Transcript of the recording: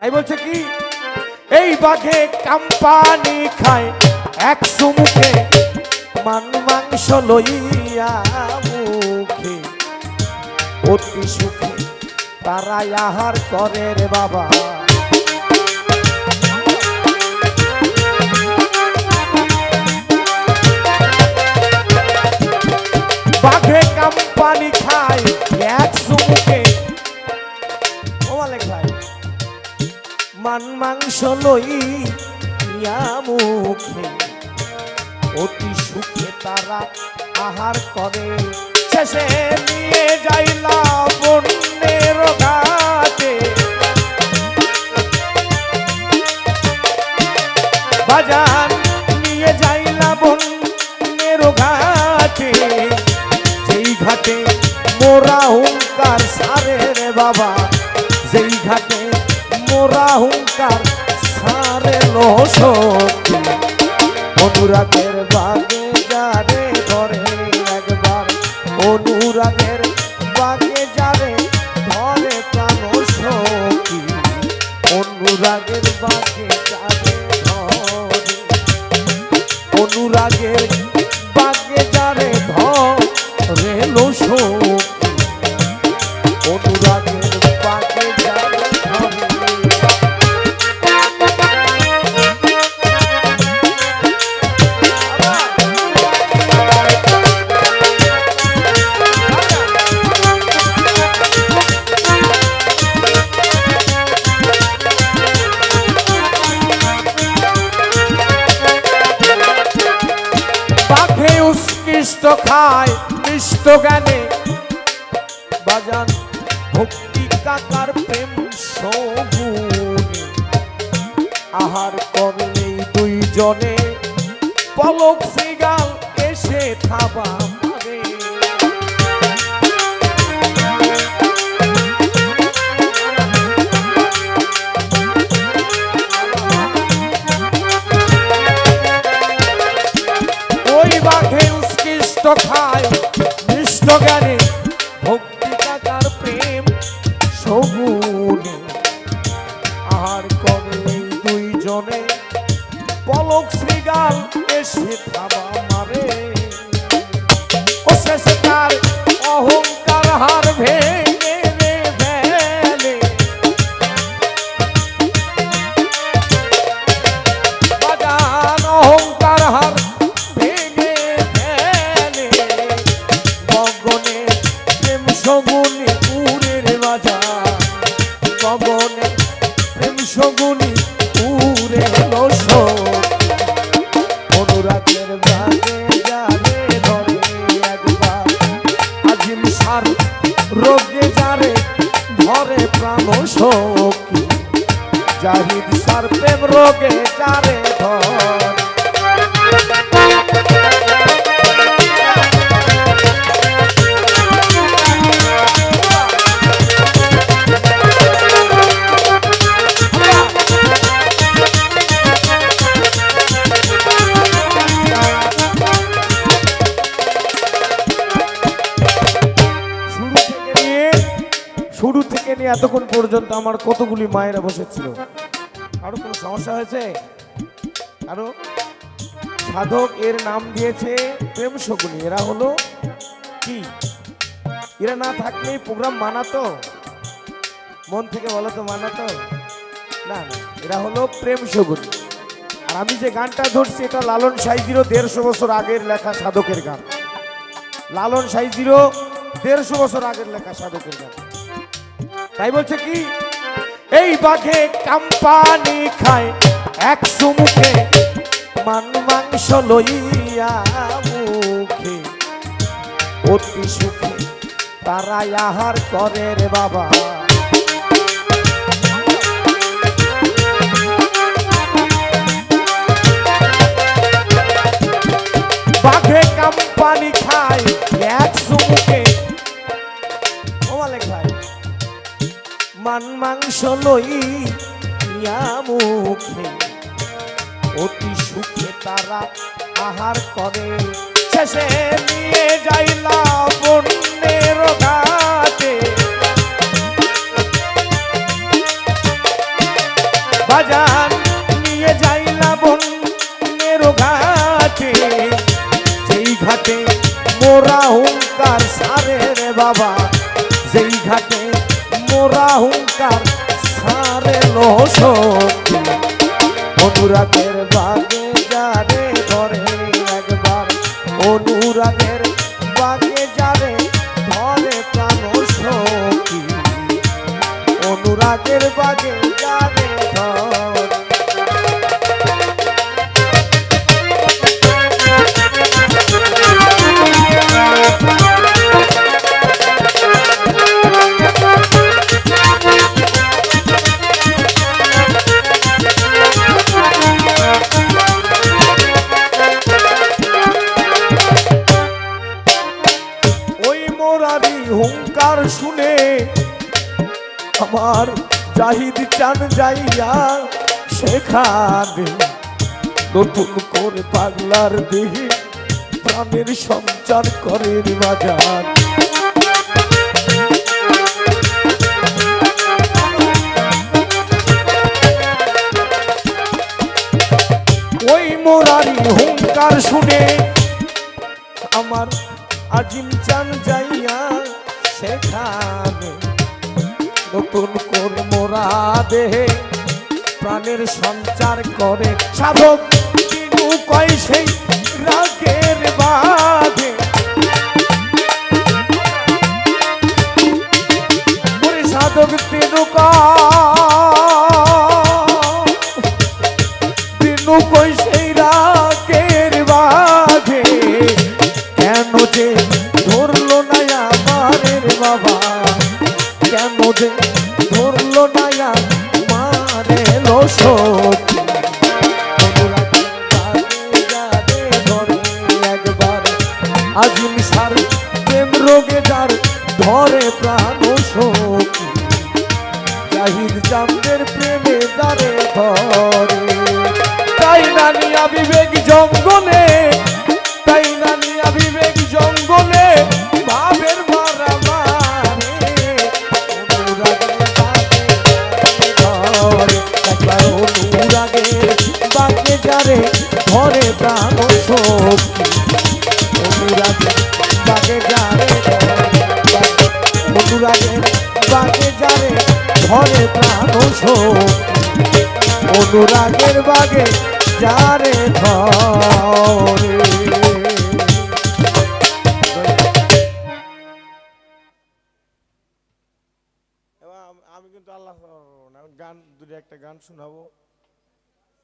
তাই বলছে কি এই বাঘে কাম্পানি খায় এক চুমুকে মান মাংস লইয়া মুখে অতি সুখে তারা আহার করে রে বাবা। বাঘে কাম্পানি খায় এক চুমুকে খায় মান মাংস লইয়া মুখে অতি সুখে তারা আহার করে। শেষে নিয়ে যাইলা বন্যের ঘাটে বাজান নিয়ে যাইলা বন্যের ঘাটে যেই ঘাটে মোরা হুঙ্কার সারে রে বাবা। যেই ঘাটে মোরা হুঙ্কার সারে লো শক্তি অনুরাগের বাগে যারে ধরে একবার অনুরাগের বাগে যারে ধরে প্রাণ শক্তি অনুরাগের বাগে যারে ধরে অনুরাগের বাগে যারে ধরে লো শক্তি অনুরাগের বাগে যারে মিষ্ট খায় মিষ্ট গানে বাজান ভক্তি কাকার প্রেম সগুনে আহার করলেই দুইজনে পলক সিগাল এসে থাবা মারে। ওই বাঘে খায় মিষ্ট জ্ঞানে ভক্তি কাকার প্রেম সগুনে আহার করে দুইজনে পলক শ্রীগাল এসে থাবা মারে। ও শেষে তার অহংকার হার ভেঙে রে ফেলে বাজান অহংকার হার সগুনি উড়ের বাজা গগনে প্রেম সগুনি উড়ে অনুরাগের বাগে যারে ধরে একবার আজিম সার রোগে যারে ধরে প্রাণ সখী জাহিদ সার প্রেম রোগে যারে ধরে। শুরু থেকে নিয়ে এতক্ষণ পর্যন্ত আমার কতগুলি মায়েরা বসেছিল। কারো কোনো সমস্যা হয়েছে? কারো? সাধক এর নাম দিয়েছে প্রেম শকুনি। এরা হলো কি? এরা না থাকলে প্রোগ্রাম মানাতো? মন থেকে বলো তো মানাতো? না না, এরা হলো প্রেম শকুনি। আর আমি যে গানটা ধরছি এটা লালন সাইজিরও 150 বছর আগের লেখা সাধকের গান। লালন সাইজিরও 150 বছর আগের লেখা সাধকের গান। তাই বলছে কি এই বাঘে কাম্পানি খায় এক চুমুকে মান মাংস লইয়া মুখে অতি সুখে তারা আহার করে রে বাবা। বাঘে কাম্পানি খায় এক চুমুকে খায় মান মাংস লইয়া মুখে অতি সুখে তারা আহার করে। শেষে নিয়ে যাইলা বন্যের ঘাটে বাজান নিয়ে যাই লাবণের ঘাটে, যেই ঘাটে মোরা হুঙ্কার সারে রে বাবা, যেই ঘাটে মোরা হুঙ্কার সারে লো শক্তি। অনুরাগের বাগে যারে ধরে একবার, অনুরাগের বাগে যারে ধরে প্রাণ সখী, অনুরাগের বাগে যারে ধরে। হুঙ্কার শুনে আমার জাহিদ চান যাইয়া সেখানে, নতুন করে পাগলার দেহে প্রাণের সঞ্চার করে বাজার। ওই মোরারি হুঙ্কার শুনে আমার আজিম চান যাইয়া সেখানে, নতুন করে মোরা দেহে প্রাণের সঞ্চার করে। সাধক তিনু কয় সেই রাগের বাঁধে, সাধক তিনু কয় সেই রাগের বাঁধে, কেন যে ধরলো না আমারের বাবা, কেন যে ধরলো না আমারে লো সখী। ধরে একবার আজিম সার প্রেম রোগে যার ধরে প্রাণ সখী, জাহিদ চাঁদের প্রেমে যারে ধরে। তাই না নিয়া বিবেক জঙ্গলে, তাই না নিয়া বিবেক জঙ্গলে ভাবের মারা মারে, অনুরাগে বাকে যারে ধরে প্রাণ সখী, অনুরাগে বাকে যারে, অনুরাগের বাকে যারে ধরে প্রাণ সখী, অনুরাগের বাগে যারে ধরে। আমি কিন্তু আল্লাহ গান দুটো একটা গান শোনাবো।